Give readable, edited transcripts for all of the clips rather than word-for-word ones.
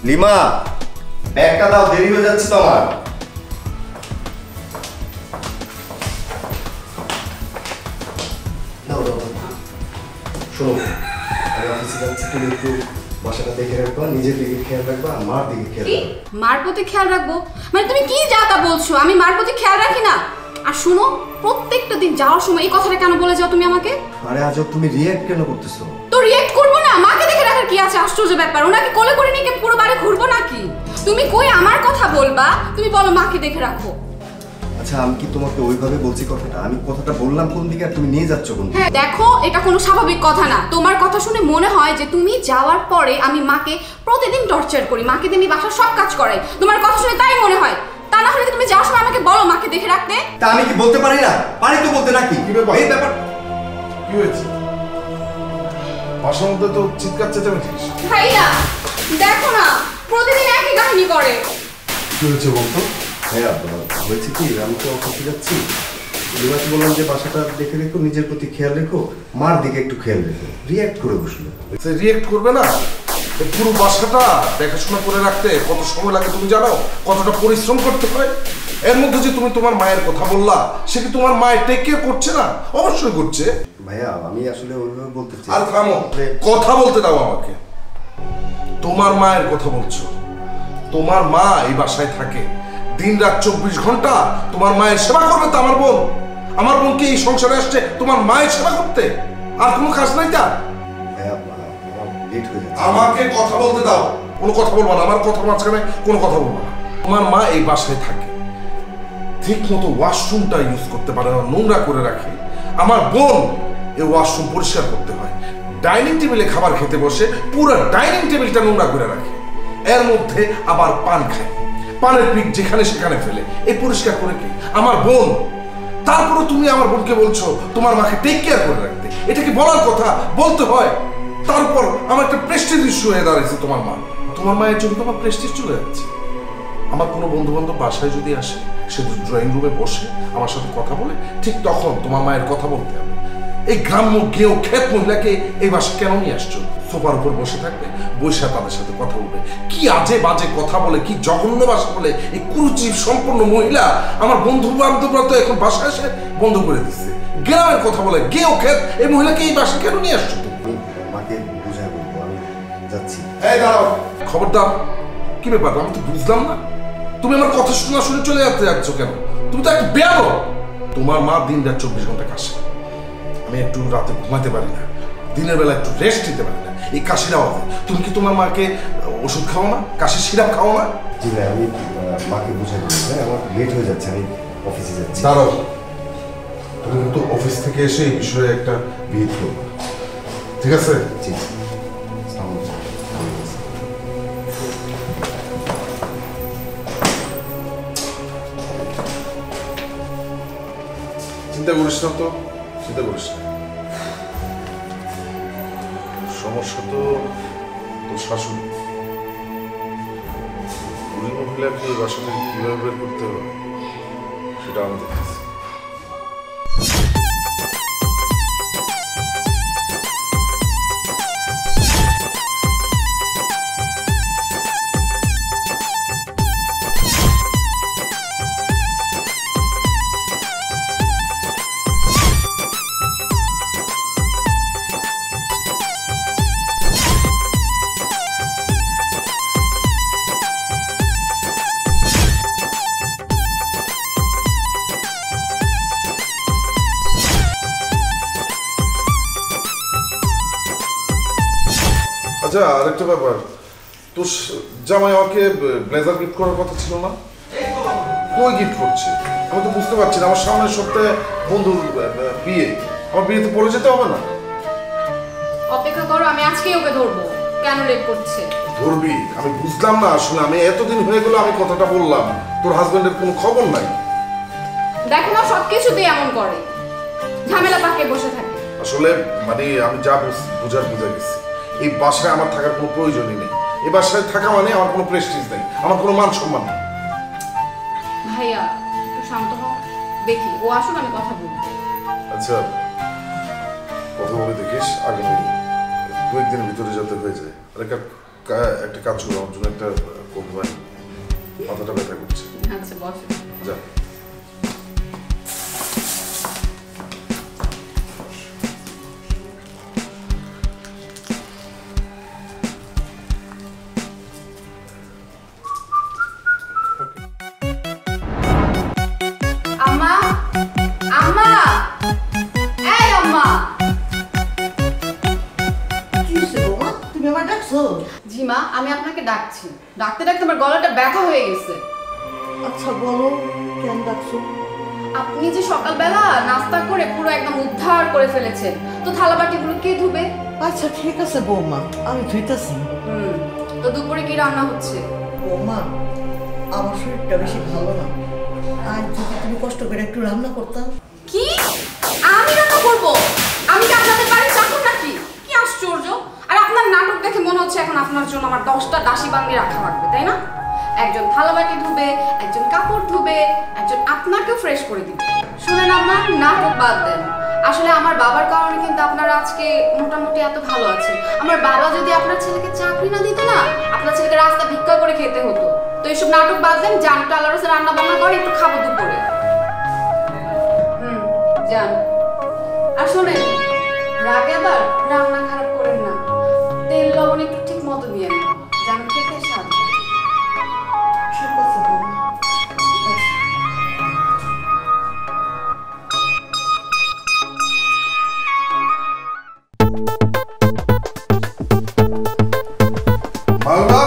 Lima, ব্যাগটা দাও, দেরি হয়ে যাচ্ছে তো আমার। শোনো, আমি অফিসে যাচ্ছি, তুমি একটু বাসাটা দেখে রাখবা, নিজের দিকে খেয়াল রাখবা, আর মার দিকে খেয়াল রাখবা। মার প্রতি খেয়াল রাখবো মানে তুমি কি যা তা বলছো? আমি মার প্রতি খেয়াল রাখি না? আর শুনো, প্রত্যেকটা দিন যাওয়ার সময় এই কথাটা কেন বলে যাও তুমি আমাকে? আরে আজব, তুমি রিঅ্যাক্ট কেন করতেছো? তো রিঅ্যাক্ট করবো না? মাকে দেখে রাখার কি আছে? আশ্চর্য ব্যাপার। ওনাকে কোলে করে নিয়ে পুরো বাড়ি ঘুরবো নাকি? তুমি কই আমার কথা বলবা, তুমি বলো মাকে দেখে রাখো। আচ্ছা, আমি কি তোমাকে ওইভাবে বলছি কথাটা? আমি কথাটা বললাম কোন দিকে, আর তুমি নিয়ে যাচ্ছ কোন দিকে? হ্যাঁ দেখো, এটা কোনো স্বাভাবিক কথা না। তোমার কথা শুনে মনে হয় যে তুমি যাওয়ার পরে আমি মাকে প্রতিদিন টর্চার করি, মাকে দিয়ে আমি বাসার সব কাজ করাই। তোমার কথা শুনে তাই মনে হয়। তা না হলে তুমি যাওয়ার সময় আমাকে বলো মাকে দেখে রাখতে। তা আমি কি বলতে পারি না? পারি তো বলতে, নাকি? এই ব্যাপার কি হয়েছে? বাসার মধ্যে তো চিৎকার চেঁচামেচিস। ভাইয়া দেখো না, প্রতিদিন একই কাহিনী করে। কি হয়েছে বলতো? হ্যাঁ, হয়েছে কি, আমি তো অফিসে যাচ্ছি, লিমাকে বললাম যে বাসাটা দেখে রেখো, নিজের প্রতি খেয়াল রেখো, মার দিকে একটু খেয়াল রেখো। রিঅ্যাক্ট করে বসলো। সে রিঅ্যাক্ট করবে না? পুরো বাসাটা দেখাশোনা করে রাখতে কত সময় লাগে তুমি জানো? কতটা পরিশ্রম করতে হয়? এর মধ্যে যে তুমি তোমার মায়ের কথা বললা, সে কি তোমার মায়ের টেক কেয়ার করছে না? অবশ্যই করছে। ভাইয়া, আমি আসলে ওইভাবে বলতে চাই। আর থামো, কথা বলতে দাও আমাকে। তোমার মায়ের কথা বলছো? তোমার মা এই বাসায় থাকে, দিন রাত 24 ঘন্টা তোমার মায়ের সেবা করবে তো আমার বোন? আমার বোন কি এই সংসারে আসছে তোমার মায়ের সেবা করতে? আর কোনো কাজ নাই তার? ভাইয়া, আমার লেট হয়ে যাচ্ছে। আমাকে কথা বলতে দাও। কোনো কথা বলবো না, আমার কথার মাঝখানে কোনো কথা বলবো না। তোমার মা এই বাসায় থাকে, ঠিক মতো ওয়াশরুমটা ইউজ করতে পারে না, নোংরা করে রাখে। আমার বোন এই ওয়াশরুম পরিষ্কার করতে হয়। ডাইনিং টেবিলে খাবার খেতে বসে পুরো ডাইনিং টেবিলটা নোংরা করে রাখে। এর মধ্যে আবার পান খায়, পানের পিক যেখানে সেখানে ফেলে। এই পরিষ্কার করে কি আমার বোন? তারপরে তুমি আমার বোনকে বলছো তোমার মাকে টেক কেয়ার করে রাখতে। এটা কি বলার কথা? বলতে হয়। তারপর আমার একটা প্রেস্টিজ ইস্যু হয়ে দাঁড়িয়েছে তোমার মা। তোমার মায়ের জন্য তোমার প্রেস্টিজ চলে যাচ্ছে। আমার কোনো বন্ধু বান্ধব বাসায় যদি আসে, সে ড্রয়িং রুমে বসে আমার সাথে কথা বলে, ঠিক তখন তোমার মায়ের কথা বলতে হবে। এই গ্রাম্য গেও ক্ষেত মহিলাকে এই বাসায় কেন নিয়ে আসছো? সোফার উপর বসে থাকবে, বসে তাদের সাথে কথা বলবে। কি আজে বাজে কথা বলে, কি জঘন্য ভাষা বলে এই কুরুচি সম্পন্ন মহিলা। আমার বন্ধু বান্ধবরা তো এখন বাসায় এসে বন্ধ করে দিচ্ছে। গ্রামের কথা বলে, গেও ক্ষেত, এই মহিলাকে এই বাসায় কেন নিয়ে আসছো? আমি মাকে বুঝাই বলবো, আমি যাচ্ছি। এই দাঁড়াও, খবরদার। কি ব্যাপার? আমি তো বুঝলাম না, তুমি আমার কথা শোনা শুনে চলে যাচ্ছ কেন? তুমি তো একটা বেয়াদব। তোমার মা দিন রাত 24 ঘন্টা কাশে। আমি একটু রাতে ঘুমাতে পারি না, দিনের বেলা একটু রেস্ট নিতে পারি না এই কাশির আওয়াজে। তুমি কি তোমার মাকে ওষুধ খাও না? কাশির সিরাপ খাও না? জি ভাই, আমি মাকে বুঝাই বলবো। আমার লেট হয়ে যাচ্ছে, আমি অফিসে যাচ্ছি। দাঁড়াও, তুমি কিন্তু অফিস থেকে এসে এই বিষয়ে একটা বিহিত করবে, ঠিক আছে? জি। চিন্তা করিস না তো, চিন্তা করিস না। সমস্যা তো তোর শাশুড়ি। বুড়ি মহিলাকে এই বাসা থেকে কিভাবে বের করতে হবে সেটা আমি দেখতেছি। আচ্ছা, আরেকটা ব্যাপার, তোর জামাই আমাকে ব্লেজার গিফট করার কথা ছিল না? কই গিফট করছে? আমি তো বুঝতে পারছি না। আমার সামনের সপ্তাহে বন্ধুর বিয়ে, আমার বিয়েতে পড়ে যেতে হবে না? অপেক্ষা করো, আমি আজকেই ওকে ধরবো। কেন লেট করছে? ধরবি? আমি বুঝলাম না আসলে। আমি এতদিন হয়ে গেল আমি কথাটা বললাম, তোর হাজবেন্ডের কোনো খবর নাই। দেখো না, সবকিছুতেই এমন করে, ঝামেলা পাকিয়ে বসে থাকে। আসলে মানে আমি যা বুঝে গেছি, এই বাসায় আমার থাকার কোনো প্রয়োজনই নেই। এই বাসায় থাকা মানে আমার কোনো প্রেস্টিজ নেই, আমার কোনো মান সম্মান নেই। ভাইয়া একটু শান্ত হও, দেখি ও আসুন, আমি কথা বলবো। আচ্ছা, কথা বলে দেখিস, আগামী 2 দিনের ভিতরে যাতে হয়ে যায়। আরে একটা কাজ করো, আমার জন্য একটা কোক বান, মাথাটা ব্যথা করছে। আচ্ছা বসো। যা। আম্মা, আম্মা, এই আম্মা। কি হয়েছে বৌমা, তুমি আমার ডাকছো? জি মা, আমি আপনাকে ডাকছি। ডাকতে ডাকতে আমার গলাটা ব্যথা হয়ে গেছে। আচ্ছা বলো, কেন ডাকছো? আপনি যে সকালবেলা নাস্তা করে পুরো একদম উদ্ধার করে ফেলেছেন, তো থালা বাটিগুলো কে ধুবে? আচ্ছা ঠিক আছে বৌমা, আমি ধুইতেছি। তো দুপুরে কি রান্না হচ্ছে? বৌমা, আমার শরীরটা বেশি ভালো না, আজ যদি তুমি কষ্ট করে একটু রান্না করতাম। কি? আমি রান্না করব? আমি কি আপনাদের বাড়ির চাকর নাকি? কি আশ্চর্য! আর আপনার নাটক দেখে মনে হচ্ছে এখন আপনার জন্য আমার 10টা দাসী বান্দি রাখা লাগবে, তাই না? একজন থালাবাটি ধুবে, একজন কাপড় ধুবে, একজন আপনাকেও ফ্রেশ করে দিবে। শুনেন আম্মা, নাটক বাদ দেন। আসলে আমার বাবার কারণে কিন্তু আপনারা আজকে মোটামুটি এত ভালো আছেন। আমার বাবা যদি আপনার ছেলেকে চাকরি না দিত না, আপনার ছেলেকে রাস্তা ভিক্ষা করে খেতে হতো। তো এইসব নাটক বাদ দেন, যান একটু আল্লাহর রাস্তায় রান্না বান্না করে একটু খাবো দুপুরে। যান। আর শোনেন, রাগে আবার রান্না খারাপ করেন না, তেল লবণ একটু ঠিক মতো দিয়ে নেন, যেন খেতে স্বাদ হয়। ঠিক আছে বৌমা। মাওনা,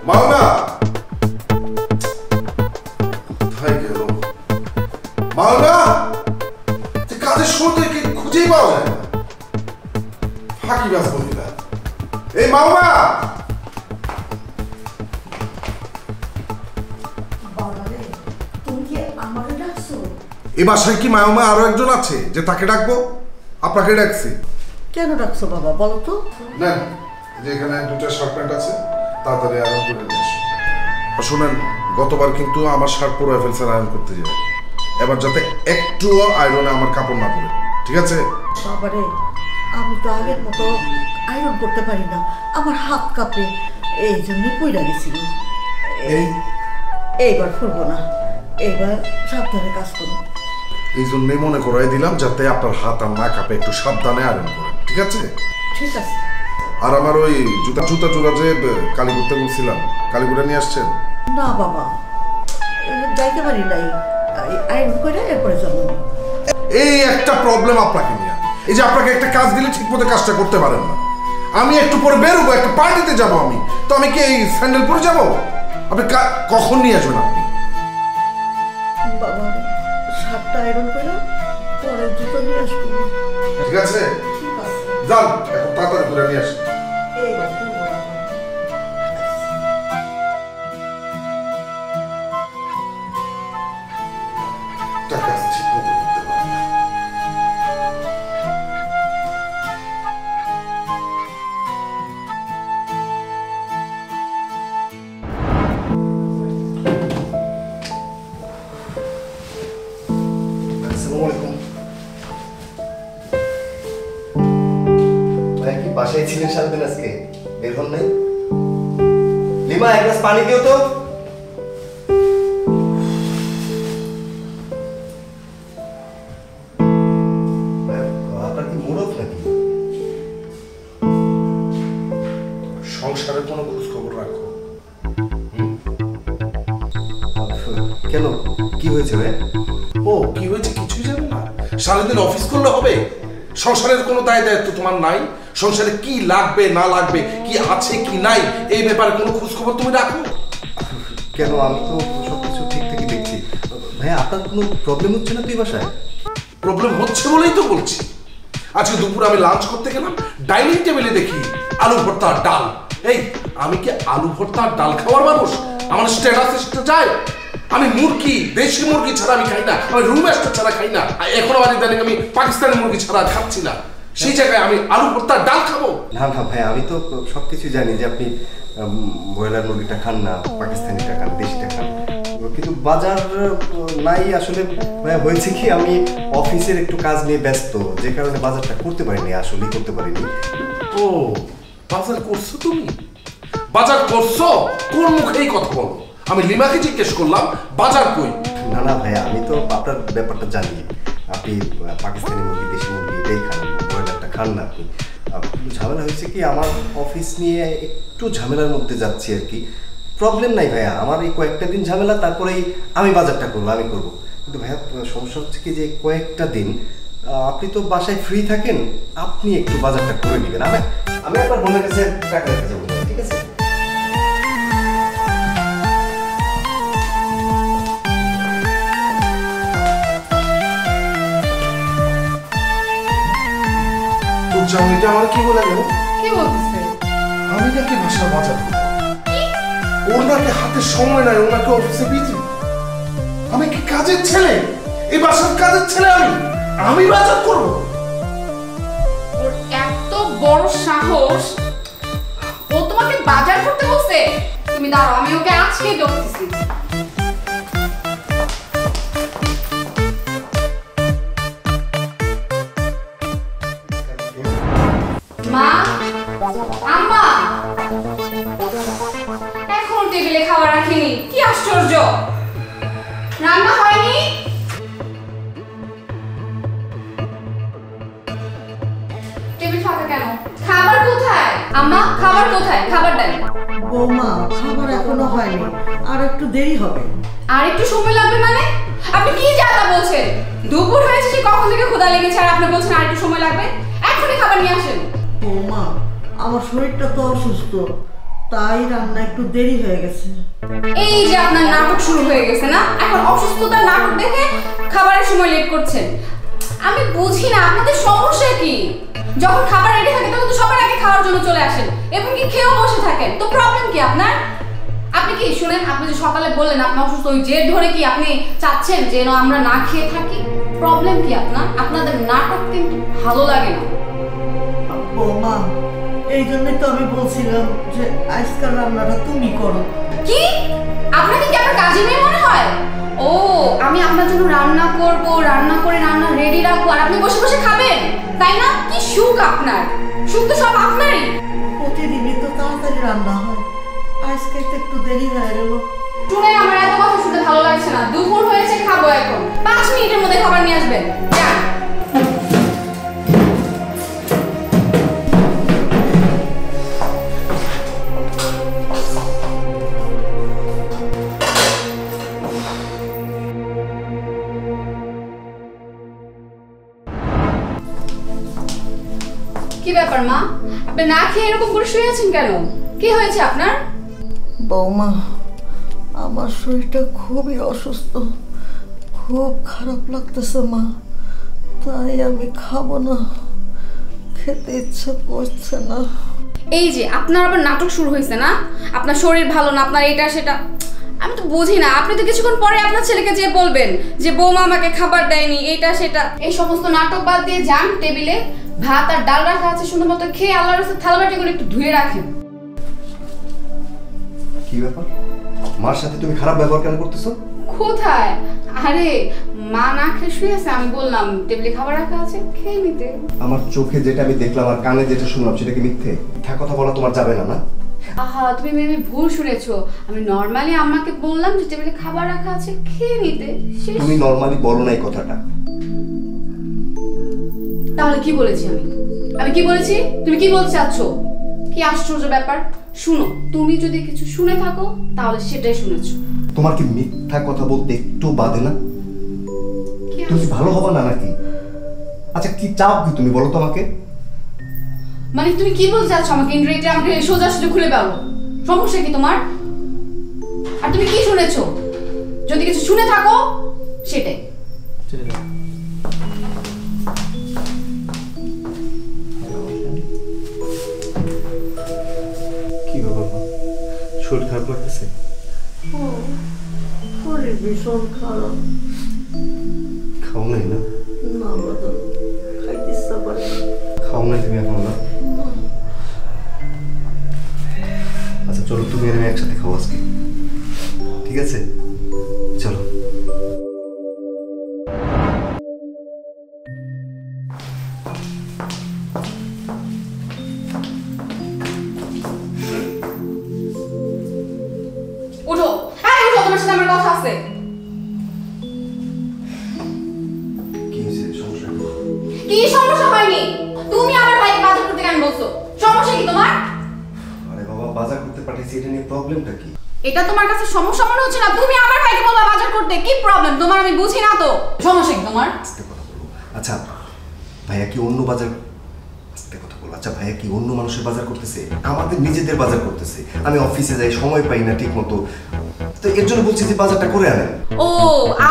মাওনা, কোথায় গেল? মাওনা, তুই কাজের শুরুতে কি খুঁজেই পাওয়া যায় না? ফাঁকি বাজ মহিলা। এই মাওনা, বাবা রে, তুমি কি আমাকে ডাকছো? এই বাসায় কি মাওনা আরো একজন আছে যে তাকে ডাকবো? আপনাকে ডাকছি। কেন ডাকছো বাবা, বলো তো? না, যে এখানে দুটো শার্ট প্যান্ট আছে, তাড়াতাড়ি আয়রন করে নিয়ে আসো। আর শোনেন, গতবার কিন্তু আমার শার্ট পুরো ফেলছেন আয়রন করতে যাবে, এবার যাতে একটুও আয়রনে আমার কাপড় না পড়ে, ঠিক আছে? বাবা রে, আমি তো আগের মতো আয়রন করতে পারি না, আমার হাত কাঁপে, এই জন্যই পইরা গেছিল। এইবার করবো না, এইবার সাবধানে কাজ করবো। এই জন্যই মনে করাই দিলাম যাতে আপনার হাত আর না কাঁপে, একটু সাবধানে আয়রন করেন, ঠিক আছে? ঠিক আছে। আর আমার ওই জুতা জোড়া যে কালি করতে বলছিলাম, কালীপুরে নিয়ে আসছেন? না বাবা, যাইতে পারি নাই, আয়রন করে এরপরে যাবো। এই একটা প্রবলেম আপনাকে নিয়ে, এই যে আপনাকে একটা কাজ দিলে ঠিক মতো কাজটা করতে পারেন না। আমি একটু পরে বেরোবো, একটা পার্টিতে যাব আমি, তো আমি কি এই স্যান্ডেল পরে যাব? আপনি কখন নিয়ে আসবেন আপনি? বাবা, শার্টটা আয়রন করে পরে জুতো নিয়ে আসবো। ঠিক আছে, ঠিক আছে, যান এখন তাড়াতাড়ি করে নিয়ে আসেন। এইবার করবো না। টাকা ঠিক মতো করতে পারেন না। আসসালামু আলাইকুম। ভাই কি বাসায় ছিলেন সারাদিন আজকে? বের হন নাই? লিমা, এক গ্লাস পানি দিও তো। আপনার কি মুড অফ নাকি? সংসারের কোনো খোঁজ খবর রাখো। কেন, কি হয়েছে ভাই? ও কি হয়েছে কিছুই জানো না? সারাদিন অফিস করলে হবে? সংসারের কোনো দায় দায়িত্ব তোমার নাই? সংসারে কি লাগবে না লাগবে, কি আছে কি নাই, এই ব্যাপারে কোনো খোঁজ খবর তুমি রাখো? কেন, আমি তো সবকিছু ঠিকঠাকই দেখছি। ভাই আপনার কোনো প্রবলেম হচ্ছে না তুই বাসায়? প্রবলেম হচ্ছে বলেই তো বলছি। আজকে দুপুরে আমি লাঞ্চ করতে গেলাম, ডাইনিং টেবিলে দেখি আলু ভর্তা আর ডাল। এই আমি কি আলু ভর্তা আর ডাল খাওয়ার মানুষ? আমার স্ট্যাটাস যায়? আমি মুরগি, দেশি মুরগি ছাড়া আমি খাই না, আমি রুম স্টার ছাড়া খাই না, এখন আবার ইদানিং আমি পাকিস্তানি মুরগি ছাড়া খাচ্ছি না। সেই জায়গায় আমি আলু ভর্তা আর ডাল খাবো? না না ভাই, আমি তো সবকিছু জানি যে আপনি ব্রয়লার মুরগিটা খান না, পাকিস্তানিটা খান, দেশিটা খান, কিন্তু বাজার নাই আসলে। ভাই হয়েছে কি, আমি অফিসের একটু কাজ নিয়ে ব্যস্ত, যে কারণে বাজারটা করতে পারিনি, আসলেই করতে পারিনি। ও বাজার করছো তুমি? বাজার করছো? কোন মুখেই কথা বলো? আমি লিমাকে জিজ্ঞেস করলাম বাজার কই। না না ভাইয়া, আমি তো আপনার ব্যাপারটা জানি। আপনি পাকিস্তানি মুরগি, দেশি মুরগি এটাই খান, ব্রয়লারটা খান না আপনি। ঝামেলা হয়েছে কি, আমার অফিস নিয়ে একটু ঝামেলার মধ্যে যাচ্ছি আর কি। প্রবলেম নাই ভাইয়া, আমার এই কয়েকটা দিন ঝামেলা, তারপরেই আমি বাজারটা করবো, আমি করবো। কিন্তু ভাইয়া সমস্যা হচ্ছে কি যে কয়েকটা দিন আপনি তো বাসায় ফ্রি থাকেন, আপনি একটু বাজারটা করে নেবেন। আমি আপনার বোনের কাছে টাকা রেখে যাবো, ঠিক আছে? তোর জামাইটা আমার কি বলে গেল? কি বলতেছে? আমি নাকি বাসার বাজার করবো। ওর নাকি হাতে সময় নাই, ওর নাকি অফিসে বিজি। আমি কি কাজের ছেলে? এই বাসার কাজের ছেলে আমি বাজার করব? ওর এত বড় সাহস, ও তোমাকে বাজার করতে বলছে? তুমি দাঁড়াও, আমি ওকে আজকেই দেখতেছি। মা, আম্মা, এখন টেবিলে খাবার রাখিনি, কি আশ্চর্য! রান্না হয়নি? টেবিল ফাঁকা কেন? খাবার কোথায়? আম্মা, খাবার কোথায়? খাবার দেন। বৌমা, খাবার এখনো হয়নি, আর একটু দেরি হবে। আর একটু সময় লাগবে মানে? আপনি কি যাতা বলছেন? দুপুর হয়েছে, সে কখন থেকে ক্ষুধা লেগেছে, আর আপনি বলছেন আর একটু সময় লাগবে? এখনই খাবার নিয়ে আসেন। বৌমা, আমার শরীরটা তো অসুস্থ, তাই রান্না একটু দেরি হয়ে গেছে। এই যে আপনার নাটক শুরু হয়ে গেছে না? এখন অসুস্থতার নাটক দেখে খাবারের সময় লেট করছেন। আমি বুঝি না আপনাদের সমস্যা কি। যখন খাবার রেডি থাকে তখন তো সবার আগে খাওয়ার জন্য চলে আসেন এবং কি খেয়েও বসে থাকেন, তো প্রবলেম কি আপনার? আপনি কি শুনেন, আপনি যে সকালে বললেন আপনি অসুস্থ, ওই জেদ ধরে কি আপনি চাচ্ছেন যেন আমরা না খেয়ে থাকি? প্রবলেম কি আপনার? আপনাদের নাটক কিন্তু ভালো লাগে না। বৌমা, এই জন্যই তো আমি বলছিলাম যে আজকাল রান্নাটা তুমি করো। কি? আপনাকে কি আমার কাজে মেয়ে মনে হয়? ও, আমি আপনার জন্য রান্না করব, রান্না করে রান্না রেডি রাখবো, আর আপনি বসে বসে খাবেন, তাই না? কি সুখ আপনার! সুখ তো সব আপনারই। প্রতিদিনই তো তাড়াতাড়ি রান্না হয়, আজকে তো একটু দেরি হয়ে গেল। শুনে আমার এত কথা শুনতে ভালো লাগছে না। দুপুর হয়েছে, খাবো এখন। 5 মিনিটের মধ্যে খাবার নিয়ে আসবেন, যান। কি ব্যাপার মা, আপনি না খেয়ে এরকম করে শুয়ে আছেন কেন? কি হয়েছে আপনার? বৌমা, আমার শরীরটা খুবই অসুস্থ, খুব খারাপ লাগতেছে মা, তাই আমি খাবো না, খেতে ইচ্ছা করছে না। এই যে আপনার আবার নাটক শুরু হয়েছে না? আপনার শরীর ভালো না, আপনার এটা সেটা, আমি তো বুঝি না। আপনি তো কিছুক্ষণ পরে আপনার ছেলেকে যেয়ে বলবেন যে বৌমা আমাকে খাবার দেয়নি, এটা সেটা। এই সমস্ত নাটক বাদ দিয়ে যান, টেবিলে ভাত আর ডাল রাখা আছে, সুন্দর মতো খেয়ে আল্লাহর রাস্তায় থালাবাটিগুলো একটু ধুয়ে রাখেন। কি ব্যাপার, মার সাথে তুমি খারাপ ব্যবহার কেন করতেছো? কোথায়? আরে মা না খেয়ে শুয়ে আছে, আমি বললাম টেবিলে খাবার রাখা আছে, খেয়ে নিতে। আমার চোখে যেটা আমি দেখলাম আর কানে যেটা শুনলাম সেটা কি মিথ্যে? মিথ্যা কথা বলা তোমার যাবে না, না? আহা, তুমি মেবি ভুল শুনেছো। আমি নরমালি আম্মাকে বললাম যে টেবিলে খাবার রাখা আছে, খেয়ে নিতে। তুমি নরমালি বলো না এই কথাটা। তাহলে কি বলেছি আমি? আমি কি বলেছি? তুমি কি বলতে চাচ্ছ? কি আশ্চর্য ব্যাপার! শুনো, তুমি যদি কিছু শুনে থাকো তাহলে সেটাই শুনেছো। তোমার কি মিথ্যা কথা বলতে একটু বাদে না? তুমি ভালো হবে না নাকি? আচ্ছা কি চাও কি তুমি বলো তো আমাকে? মানে তুমি কি বলতে চাচ্ছ আমাকে? ইনডিরেক্টলি আমাকে সোজা সোজা খুলে বলো, সমস্যা কি তোমার? আর তুমি কি শুনেছো? যদি কিছু শুনে থাকো সেটাই। কি ব্যাপার, শরীর খারাপ লাগতেছে? শরীর ভীষণ খারাপ। খাও নাই না? না বাবা, খাইতে ইচ্ছা করে না। খাও নাই তুমি এখন? না আচ্ছা চলো, তুমি আর আমি একসাথে খাও আজকে, ঠিক আছে? চলো। বাজার করতে পাঠিয়েছি, এটা নিয়ে প্রবলেমটা কি? এটা তোমার কাছে সমস্যা মনে হচ্ছে না? তুমি আমার ভাইকে বলবা বাজার করতে, কি প্রবলেম তোমার? আমি বুঝি না তো সমস্যা কি তোমার? আস্তে কথা বলো। আচ্ছা ভাইয়া কি অন্য বাজার, আস্তে কথা বলো, আচ্ছা ভাইয়া কি অন্য মানুষের বাজার করতেছে? আমাদের নিজেদের বাজার করতেছে। আমি অফিসে যাই, সময় পাই না ঠিক মতো, তো এর জন্য বলছি যে বাজারটা করে আনেন। ও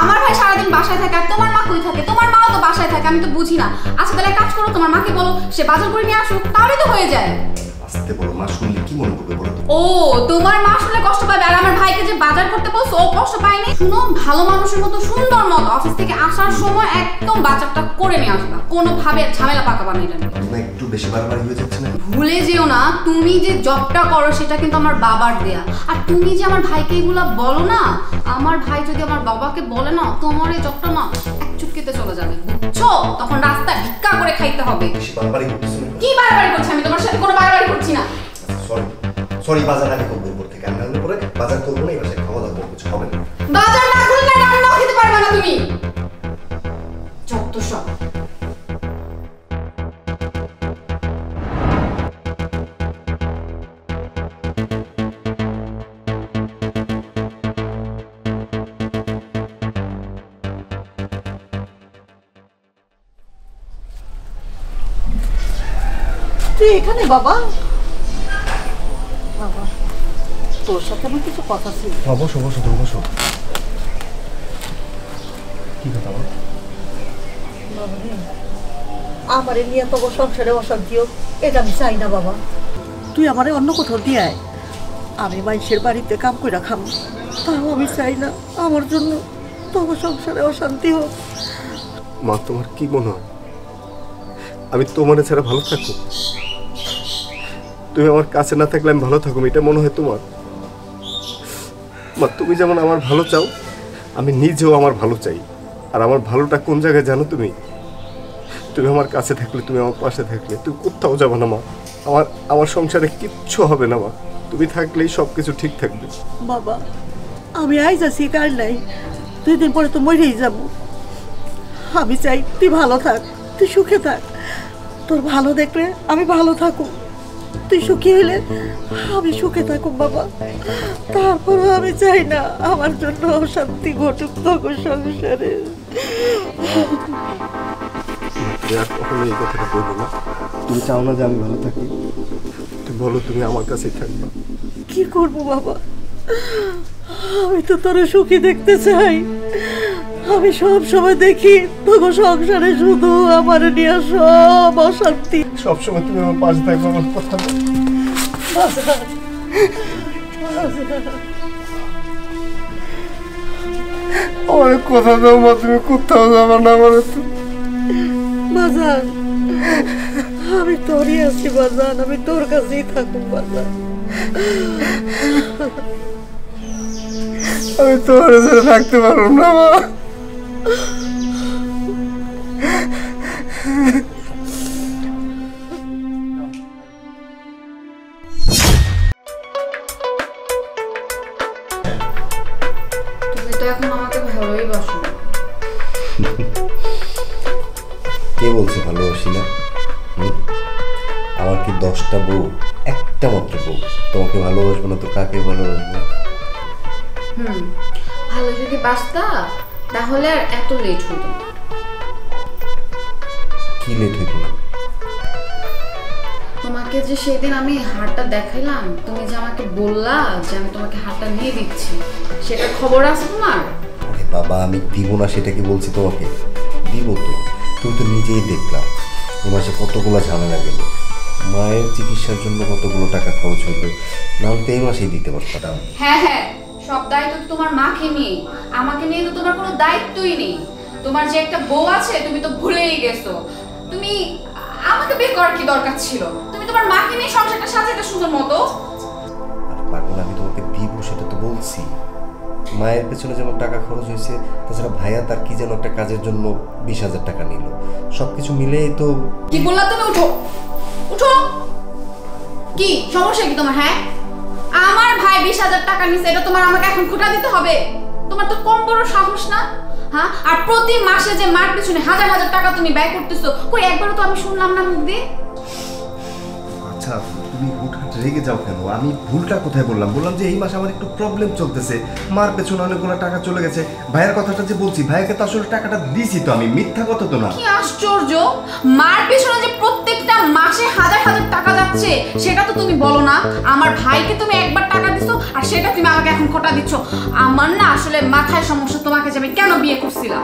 আমার ভাই সারাদিন বাসায় থাকে আর তোমার মা কই থাকে? তোমার মাও তো বাসায় থাকে, আমি তো বুঝি না। আচ্ছা তাহলে কাজ করো, তোমার মাকে বলো সে বাজার করে নিয়ে আসুক, তাহলে তো হয়ে যায়। আস্তে বলো, মা শুনলে কি মনে করবে বলো তো? ও তোমার মা শুনলে কষ্ট পাবে, আর আমার ভাইকে যে বাজার করতে বলছো ও কষ্ট পায়নি? শুনো, ভালো মানুষের মতো সুন্দর মতো অফিস থেকে আসার সময় একদম বাজারটা করে নিয়ে আসবা, কোনোভাবে ঝামেলা পাকাবা না। এটা না একটু বেশি বারবার হয়ে যাচ্ছে না? ভুলে যেও না, তুমি যে জবটা করো সেটা কিন্তু আমার বাবার দেয়া, আর তুমি যে আমার ভাইকে এগুলা বলো না, আমার ভাই যদি আমার বাবাকে বলে না তোমার এই জবটা না এক চুটকিতে চলে যাবে, বুঝছো? তখন রাস্তা ভিক্ষা করে খাইতে হবে। বেশি বারবারই করতেছ না? কি বারবারই করছি? আমি তোমার সাথে কোনো বারবারই করছি না। সরি সরি, বাজার আমি করবো এরপর থেকে। আমি রান্না করে বাজার করবো না, এই বাসায় খাওয়া দাওয়া করবো, কিছু হবে না। বাজার না করলে রান্নাও খেতে পারবে না তুমি, যত সব। তুই এখানে বাবা? বাবা তোর সাথে আমার কিছু কথা ছিল। বসো বসো, তুমি বসো। কি কথা বল? বাবা রে, আমারে নিয়ে তো সংসারে অশান্তি হোক এটা আমি চাই না বাবা। তুই আমারে অন্য কোথাও দিয়ে আয়, আমি মানুষের বাড়িতে কাম করে খাম, তাও আমি চাই না আমার জন্য তোমার সংসারে অশান্তি হোক। মা তোমার কি মনে হয় আমি তোমার ছাড়া ভালো থাকবো? তুমি আমার কাছে না থাকলে আমি ভালো থাকবো, এটা মনে হয় তোমার? মা তুমি যেমন আমার ভালো চাও, আমি নিজেও আমার ভালো চাই। আর আমার ভালোটা কোন জায়গায় জানো তুমি? তুমি আমার কাছে থাকলে, তুমি আমার পাশে থাকলে, তুমি কোথাও যাবে না মা। আমার সংসারে কিচ্ছু হবে না মা, তুমি থাকলেই সব কিছু ঠিক থাকবে। বাবা আমি আইজ আছি, কাল নাই, 2 দিন পরে তো মরেই যাব। আমি চাই তুই ভালো থাক, তুই সুখে থাক। তোর ভালো দেখলে আমি ভালো থাকুক, তুই সুখী হইলে আমি সুখে থাকুক বাবা। তারপরও আমি চাই না আমার জন্য অশান্তি ঘটুক তোর সংসারে। আর কখনো এই কথাটা বলবো না। তুমি চাও না যে আমি ভালো থাকি? তুমি বলো তুমি আমার কাছেই থাকবে। কি করব বাবা, আমি তো তোর সুখী দেখতে চাই। আমি সব সময় দেখি তোর সংসারে শুধু আমার নিয়ে সব অশান্তি। সবসময় তুমি আমার পাশে থাকবে, আমার কথা বলো। আমার কথা দাও মা, তুমি কোথাও যাবে না আমার। বাজান আমি তোরই আছি বাজান, আমি তোর কাছেই থাকুক বাজান। আমি তোমার সাথে থাকতে পারবো না মা। তুমি তো এখন আমাকে ভালোই বাসো। কে বলছে ভালোবাসি না? আমার কি 10টা বউ? একটা মাত্র বউ। তোমাকে ভালোবাসবো না তো কাকে ভালোবাসবো? ভালো যদি বাসতা তাহলে আর এত লেট হতো না। কি লেট হইতো না? তোমাকে যে সেদিন আমি হারটা দেখাইলাম, তুমি যে আমাকে বললা যে আমি তোমাকে হারটা নিয়ে দিচ্ছি, সেটার খবর আছে তোমার? আরে বাবা আমি দিব না সেটা কি বলছি তোমাকে? দিব তো, তুমি তো নিজেই দেখলাম এই মাসে কতগুলো ঝামেলা গেল, মায়ের চিকিৎসার জন্য কতগুলো টাকা খরচ হইলো, নাহলে তো এই মাসেই দিতে পারতাম। হ্যাঁ হ্যাঁ, সব দায়িত্ব তো তোমার মাকে নিয়ে, আমাকে নিয়ে তো তোমার কোনো দায়িত্বই নেই। তোমার যে একটা বউ আছে তুমি তো ভুলেই গেছো। তুমি আমাকে বিয়ে করার কি দরকার ছিল? তুমি তোমার মাকে নিয়ে সংসারটা সাজাতে সুন্দর মতো। আর পাগল, আমি তোমাকে দিব সেটা তো বলছি। মায়ের পেছনে যেমন টাকা খরচ হয়েছে, তাছাড়া ভাইয়া তার কি যেন একটা কাজের জন্য 20,000 টাকা নিল, সবকিছু মিলেই তো। কি বললা তুমি? উঠো উঠো, কি সমস্যা কি তোমার? হ্যাঁ আমার ভাই 20,000 টাকা নিছে, এটা তোমার আমাকে এখন খোটা দিতে হবে? তোমার তো কম বড় সাহস না? হ্যাঁ, আর প্রতি মাসে যে মার পিছনে হাজার হাজার টাকা তুমি ব্যয় করতেছো, কই একবারও তো আমি শুনলাম না মুখ দিয়ে। আচ্ছা তুমি উঠার রেগে যাও কেন? আমি ভুলটা কোথায় বললাম? বললাম যে এই মাসে আমার একটু প্রবলেম চলতেছে, মার পেছনে অনেকগুলো টাকা চলে গেছে। ভাইয়ের কথাটা যে বলছি, ভাইকে তো আসলে টাকাটা দিছি তো আমি, মিথ্যা কথা তো না। কি আশ্চর্য, মার পেছনে যে প্রত্যেকটা মাসে হাজার হাজার টাকা যাচ্ছে সেটা তো তুমি বলো না। আমার ভাইকে তুমি একবার টাকা দিছো আর সেটা তুমি আমাকে এখন খোটা দিচ্ছ। আমার না আসলে মাথায় সমস্যা, তোমাকে যে আমি কেন বিয়ে করছিলাম।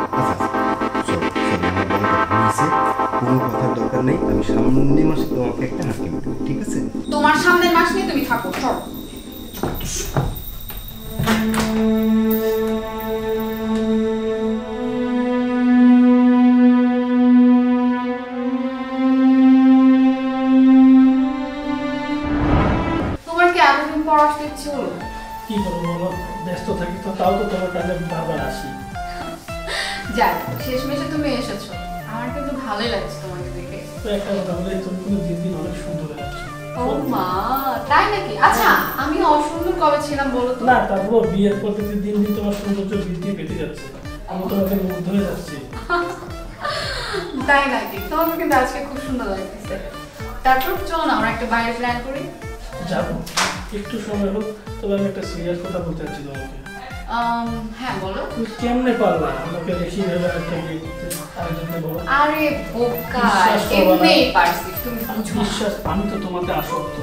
কোনো কথার দরকার নেই, আমি সামনের মাসে তোমাকে একটা হাঁকি দেবো, ঠিক আছে? তোমার সামনের মাস নিয়ে তুমি থাকো, সর। তোমার কি এতদিন পর আসতে ইচ্ছে হলো? কি করবো বলো, ব্যস্ত থাকি তো, তাও তো তোমার কাছে বারবার আসি। যাক, শেষমেশে তুমি এসেছো, আমার কিন্তু ভালোই লাগছে তোমাকে দেখে। তো একটা কথা বলে, তুমি কিন্তু দিন দিন অনেক সুন্দর হয়ে যাচ্ছ। ও মা, তাই নাকি? আচ্ছা, আমি অসুন্দর কবে ছিলাম বলো তো? না, তারপর বিয়ের পর থেকে দিন দিন তোমার সৌন্দর্য বৃদ্ধি পেতে যাচ্ছে, আমি তোমাকে মুগ্ধ হয়ে যাচ্ছি। তাই নাকি? তোমাকে কিন্তু আজকে খুব সুন্দর লাগতেছে। তারপর চলো না আমরা একটা বাইরে প্ল্যান করি। যাবো, একটু সময় হোক, তবে আমি একটা সিরিয়াস কথা বলতে চাচ্ছি তোমাকে। হ্যাঁ বলো। তুমি কেমনে পারলা আমাকে রেখে ভেবে একটা বিয়ে করতে? আরেকজনকে বলো। আরে বোকা, বিশ্বাস করো না। এমনিই পারছি, তুমি আমি বুঝো না। বিশ্বাস, আমি তো তোমাকে আসক্ত।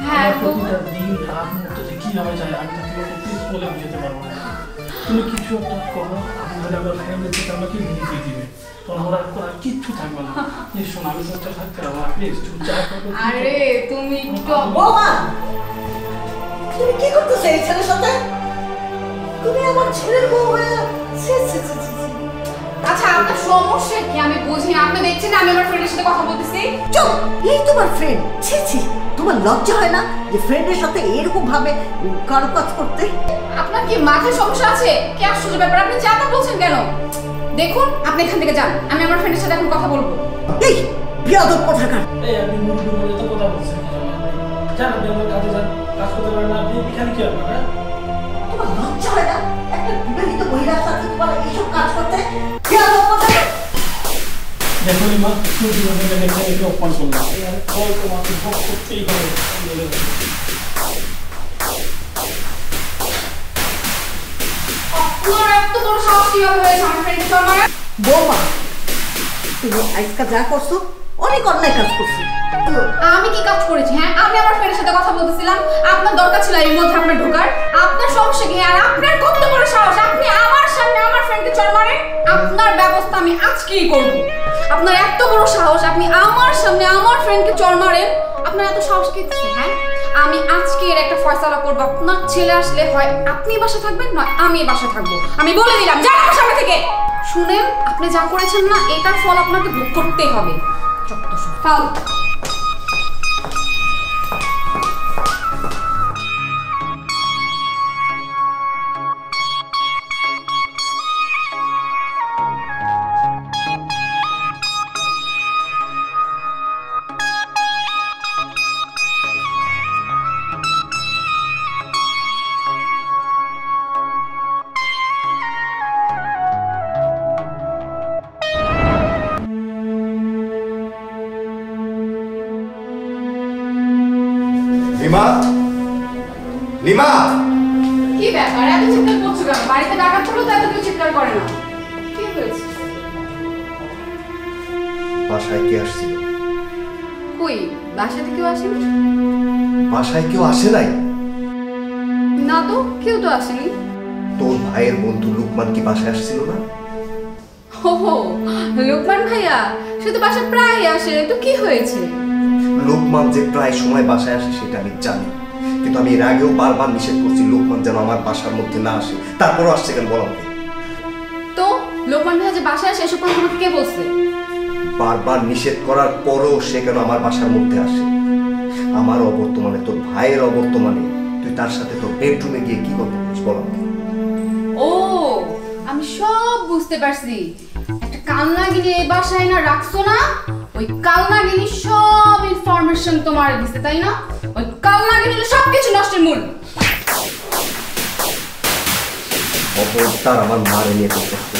হ্যাঁ আমার তো প্রতিটা দিন রাত মুহূর্ত যে কিভাবে যায় আমি তো তোমাকে প্লিজ বলে বুঝতে পারবো না। তুমি কিছু একটা করো, আমি ধরে আমার ফ্যামিলি থেকে আমাকে বিয়ে দিয়ে দিবে, তোমার আর করার কিচ্ছু থাকবে না। নিশ্চয় আমি তো থাকতে পারবো না, প্লিজ যা করো। আরে তুমি একটু বৌমা, তুমি কি করতেছো এই ছেলের সাথে? তুমি আমার ছেলের বউ হয়ে ছি ছি ছি ছি ছি। আচ্ছা, আপনার সমস্যা কি আমি বুঝি না। আপনি দেখছেন না আমি আমার ফ্রেন্ডের সাথে কথা বলতেছি। চুপ, এই তোমার ফ্রেন্ড? ছি ছি, তোমার লজ্জা হয় না যে ফ্রেন্ডের সাথে এরকম ভাবে কারো কাজ করতে? আপনার কি মাথায় সমস্যা আছে? কি আশ্চর্য ব্যাপার, আপনি যা তা বলছেন কেন? দেখুন, আপনি এখান থেকে যান, আমি আমার ফ্রেন্ডের সাথে এখন কথা বলবো। এই বিয়াদব কোথাকার! এই আপনি মুরগি বলে তো কথা বলছেন কি জন্য? জান আপনি আমার কাজে যান, কাজ করতে পারেন না, আপনি এখানে কি আপনারা? তোমার লজ্জা হয় না একটা বিবাহিত মহিলার সাথে তোমার এইসব কাজ করতে? বিয়াদব কোথাকার! দেখুন মা, তুমি জীবনে দেখে একটু অপমান করলাম, আর কল তোমাকে ভোগ করতেই হবে। আপনার এত বড় সাহস কিভাবে হয়েছে আমার ফ্রেন্ডকে চল মারা? বৌমা, তুমি আজকে যা করছো অনেক অন্যায় কাজ করছো। আমি কি কাজ করেছি? হ্যাঁ, আমি আমার ফ্রেন্ডের সাথে কথা বলতেছিলাম, আপনার দরকার ছিল এর মধ্যে আপনার ঢোকার। আপনার সমস্যা কি? আর আপনার কত বড় সাহস, আপনি আমার সামনে আমার ফ্রেন্ডকে চড় মারেন? আপনার ব্যবস্থা আমি আজকেই করব। আপনার এত বড় সাহস, আপনি আমার সামনে আমার ফ্রেন্ডকে চড় মারেন? আপনার এত সাহস কে দিচ্ছে? হ্যাঁ, আমি আজকে এর একটা ফয়সালা করব। আপনার ছেলে আসলে হয় আপনি বাসা থাকবেন, নয় আমি বাসা থাকবো। আমি বলে দিলাম, যান আমার সামনে থেকে। শুনেন, আপনি যা করেছেন না, এটার ফল আপনাকে ভোগ করতেই হবে। চত্বর ফাল। লিমা, লিমা, কি ব্যাপার, এত চিৎকার করছো কেন? বাড়িতে ডাকাত পড়লো তো এত কেউ চিৎকার করে না। কি হয়েছে? বাসায় কে আসছিল? কই, বাসাতে কেউ আসেনি? বাসায় কেউ আসে নাই? না তো, কেউ তো আসেনি। তোর ভাইয়ের বন্ধু লুকমান কি বাসায় আসছিল না? হো হো, লোকমান ভাইয়া, সে তো বাসায় প্রায় আসে, তো কি হয়েছে? লোকমান যে প্রায় সময় বাসায় আসে সেটা আমি জানি, কিন্তু আমি এর আগেও বারবার নিষেধ করছি লোকমান যেন আমার বাসার মধ্যে না আসে, তারপরও আসছে কেন বলো আমাকে? তো লোকমান ভাইয়া যে বাসায় আসে এসব কথা তোমাকে কে বলছে? বারবার নিষেধ করার পরও সে কেন আমার বাসার মধ্যে আসে? আমার অবর্তমানে, তোর ভাইয়ের অবর্তমানে তুই তার সাথে তোর বেডরুমে গিয়ে কি করতে পারিস বলো আমাকে? ও, আমি সব বুঝতে পারছি। একটা কালনাগিনী এই বাসায় না রাখছো না, ওই কালনাগিনী সব ইনফরমেশন তোমার দিছে, তাই না? ওই কালনাগিনী সবকিছু নষ্টের মূল। অবতার আমার মারে নিয়ে করতে হবে,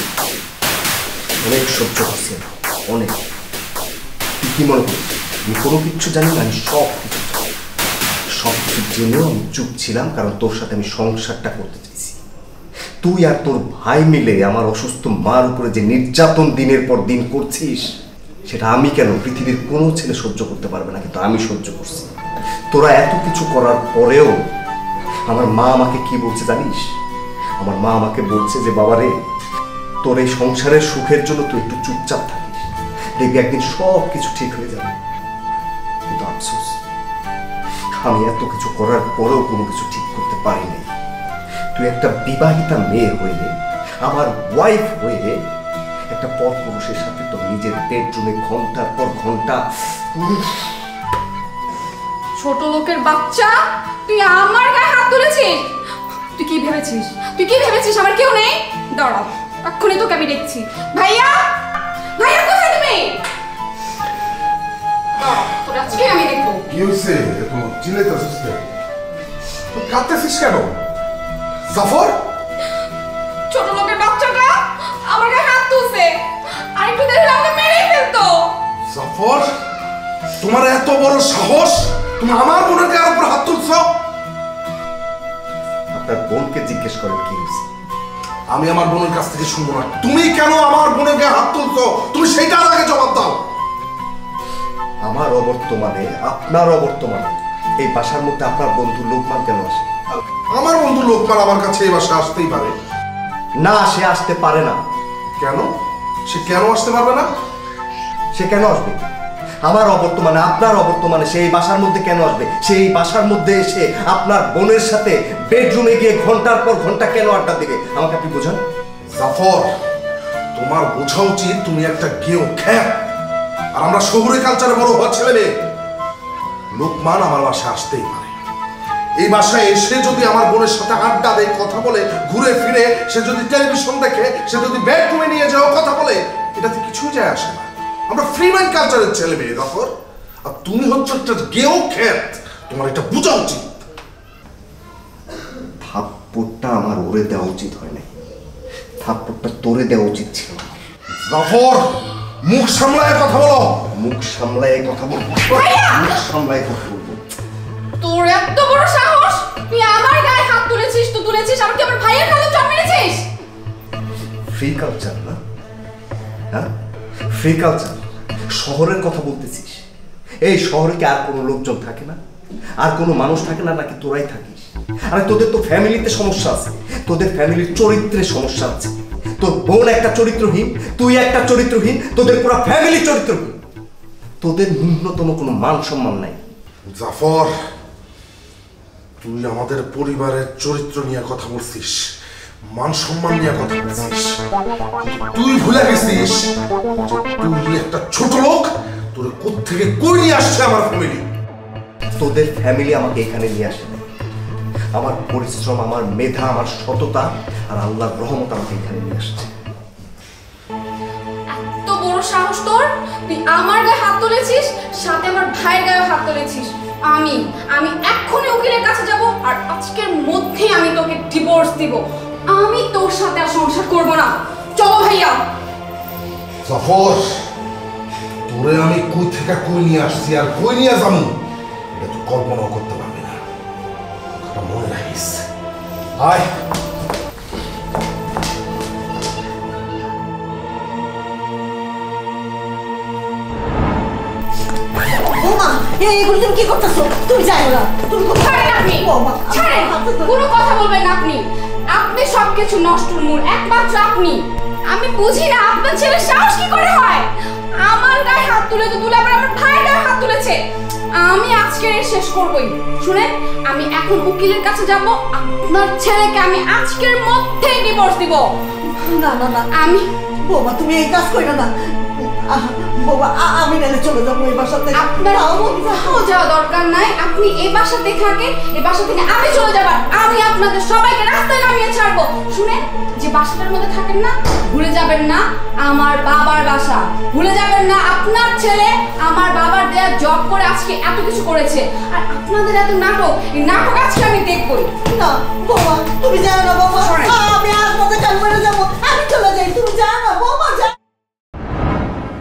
অনেক সহ্য করছি অনেক। তুই কি মনে করিস আমি কোনো কিচ্ছু জানি না? আমি সব কিছু জানি। জেনেও আমি চুপ ছিলাম, কারণ তোর সাথে আমি সংসারটা করতে চাইছি। তুই আর তোর ভাই মিলে আমার অসুস্থ মার উপরে যে নির্যাতন দিনের পর দিন করছিস, সেটা আমি কেন, পৃথিবীর কোনো ছেলে সহ্য করতে পারবে না, কিন্তু আমি সহ্য করছি। তোরা এত কিছু করার পরেও আমার মা আমাকে কি বলছে জানিস? আমার মা আমাকে বলছে যে বাবারে, তোর এই সংসারের সুখের জন্য তুই একটু চুপচাপ থাকিস, দেখবি একদিন সব কিছু ঠিক হয়ে যাবে। কিন্তু আফসোস, আমি এত কিছু করার পরেও কোনো কিছু ঠিক করতে পারিনি। তুই একটা বিবাহিতা মেয়ে হয়ে, আমার ওয়াইফ হয়ে, একটা পরপুরুষের সাথে তোর নিজের বেডরুমে ঘন্টার পর ঘন্টা। ছোট লোকের বাচ্চা, তুই আমার গায়ে হাত তুলেছিস? তুই কি ভেবেছিস? তুই কি ভেবেছিস আমার কেউ নেই? দাঁড়া, এক্ষুনি তোকে আমি দেখছি। ভাইয়া, ভাইয়া কোথায় তুমি? তোর আজকে আমি দেখবো। কি হয়েছে? এত চিল্লাইতেছিস কেন? তুই কাঁদতেছিস কেন? জাফর, ছোট লোকের বাচ্চাটা আমার গায়ে হাত তুলছে, আর একটু দেখলে আমাকে মেরেই ফেলতো। জাফর, তোমার এত বড় সাহস, তুমি আমার বোনের গায়ের উপর হাত তুলছো? আপনার বোনকে জিজ্ঞেস করেন কি হয়েছে। আমি আমার বোনের কাছ থেকে শুনবো না। তুমি কেন আমার বোনের গায়ে হাত তুলছো? তুমি সেইটা আগে জবাব দাও। আমার অবর্তমানে, আপনার অবর্তমানে এই বাসার মধ্যে আপনার বন্ধু লোকমান কেন আসে? আমার বন্ধু লোকমান আমার কাছে এই বাসায় আসতেই পারে না, সে আসতে পারে না। কেন? সে কেন আসতে পারবে না? সে কেন আসবে? আমার অবর্তমানে, আপনার অবর্তমানে সে এই বাসার মধ্যে কেন আসবে? সেই বাসার মধ্যে এসে আপনার বোনের সাথে বেডরুমে গিয়ে ঘন্টার পর ঘন্টা কেন আড্ডা দেবে? আমাকে আপনি বোঝান। জাফর, তোমার বোঝা উচিত তুমি একটা গেও খ্যাপ, আর আমরা শহুরে কালচারে বড় হওয়া ছেলে মেয়ে। লোকমান আমার বাসায় আসতেই পারে। এই বাসায় এসে যদি আমার বোনের সাথে আড্ডা দেয়, কথা বলে, ঘুরে ফিরে, সে যদি টেলিভিশন দেখে, সে যদি বেডরুমে নিয়ে যাও কথা বলে, এটাতে কিছুই যায় আসে না। আমরা ফ্রি মাইন্ড কালচারের ছেলে মেয়ে জাফর, আর তুমি হচ্ছে একটা গেও খ্যাপ। তোমার এটা বোঝা উচিত। থাপ্পড়টা আমার ওরে দেওয়া উচিত হয় নাই, থাপ্পড়টা তোরে দেওয়া উচিত ছিল। জাফর, মুখ সামলায় কথা বলো। মুখ সামলায় কথা বলবো, মুখ সামলায় কথা বলবো। তোর এত বড় সাহস, তুই আমার গায়ে হাত তুলেছিস? তো তুলেছিস, আমার কি আমার ভাইয়ের কাছে জন্ম মেরেছিস? ফ্রি কালচার না? হ্যাঁ, ফ্রি কালচার। শহরের কথা বলতেছিস? এই শহরে কি আর কোনো লোকজন থাকে না? আর কোনো মানুষ থাকে না, নাকি তোরাই থাকিস? আরে তোদের তো ফ্যামিলিতে সমস্যা আছে, তোদের ফ্যামিলির চরিত্রে সমস্যা আছে। তোর বোন একটা চরিত্রহীন, তুই একটা চরিত্রহীন, তোদের পুরো ফ্যামিলি চরিত্রহীন। তোদের ন্যূনতম কোনো মান সম্মান নাই। জাফর, তুই আমাদের পরিবারের চরিত্র নিয়ে কথা বলছিস, মান সম্মান নিয়ে কথা বলছিস। তুই ভুলে গেছিস যে তুই একটা ছোট লোক, তোর কোত্থেকে কই নিয়ে আসছে আমার ফ্যামিলি। তোদের ফ্যামিলি আমাকে এখানে নিয়ে আসে নাই। আমার পরিশ্রম, আমার মেধা, আমার সততা আর আল্লাহর রহমত আমাকে এখানে নিয়ে আসছে। এত বড় সাহস তোর, তুই আমার গায়ে হাত তুলেছিস, সাথে আমার ভাইয়ের গায়ে হাত তুলেছিস। আমি এক্ষুনি উকিলের কাছে যাব, আর আজকের মধ্যেই আমি তোকে ডিভোর্স দিব। আমি তোর সাথে আর সংসার করব না। চলো ভাইয়া। জাফর, তোরে আমি কই থেকে কই নিয়ে আসছি আর কই নিয়ে যাবো, এটা তুই কল্পনাও করতে পারবি না। কথাটা মনে রাখিস। আয়। বৌমা, এগুলো তুমি কি করতেছো? তুমি জানো না, তুমি ছাড়েন আপনি, ছাড়েন, কোনো কথা বলবেন না আপনি। আপনি সবকিছু নষ্টর মূল, একমাত্র আপনি। আমি বুঝি না আপনার ছেলের সাহস কি করে হয়। আমার গায়ে হাত তুলে তো তুলে আবার আমার ভাইয়ের গায়ে হাত তুলেছে। আমি আজকে শেষ করবই। শুনেন, আমি এখন উকিলের কাছে যাব, আপনার ছেলেকে আমি আজকের মধ্যেই ডিভোর্স দিব। না না না, আমি বৌমা তুমি এই কাজ করো না। বৌমা, আমি নালে চলে যাবো এই বাসাতে। আপনার কোথাও যাওয়া দরকার নাই, আপনি এই বাসাতে থাকেন। এই বাসা থেকে আমি চলে যাব, আমি আপনাদের সবাইকে রাস্তায় নামিয়ে ছাড়বো। শুনেন, যে বাসাটার মধ্যে থাকেন না, ভুলে যাবেন না আমার বাবার বাসা, ভুলে যাবেন না আপনার ছেলে আমার বাবার দেয়া জব করে আজকে এত কিছু করেছে। আর আপনাদের এত নাটক, এই নাটক আজকে আমি দেখবই। না বৌমা, তুমি জানো না বৌমা, আমি আজ মধ্যে কাল করে যাবো। আমি চলে যাই, তুমি জানো না বৌমা।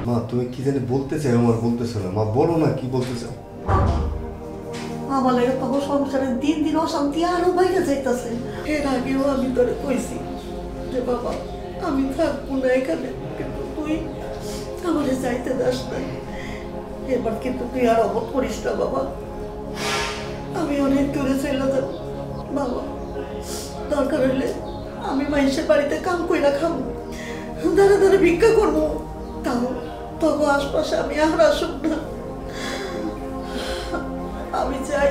মা, তুমি কি জানি বলতে চাই, আমার বলতেছো না। মা বলো না, কি বলতে চাও? আমার লাগে তখন সংসারে দিন দিন অশান্তি আরো বাইরে যাইতেছে। এর আগেও আমি তোরে কইছি যে বাবা আমি থাকবো না এখানে, কিন্তু তুই আমারে যাইতে দাস নাই। এবার কিন্তু তুই আর অবধ করিস না বাবা, আমি অনেক দূরে চলে যাব বাবা। দরকার হলে আমি মানুষের বাড়িতে কাম কইরা খাবো, দাঁড়া দাঁড়া ভিক্ষা করবো, তাও তবু আশপাশে আমি আর আসুক না। আমি চাই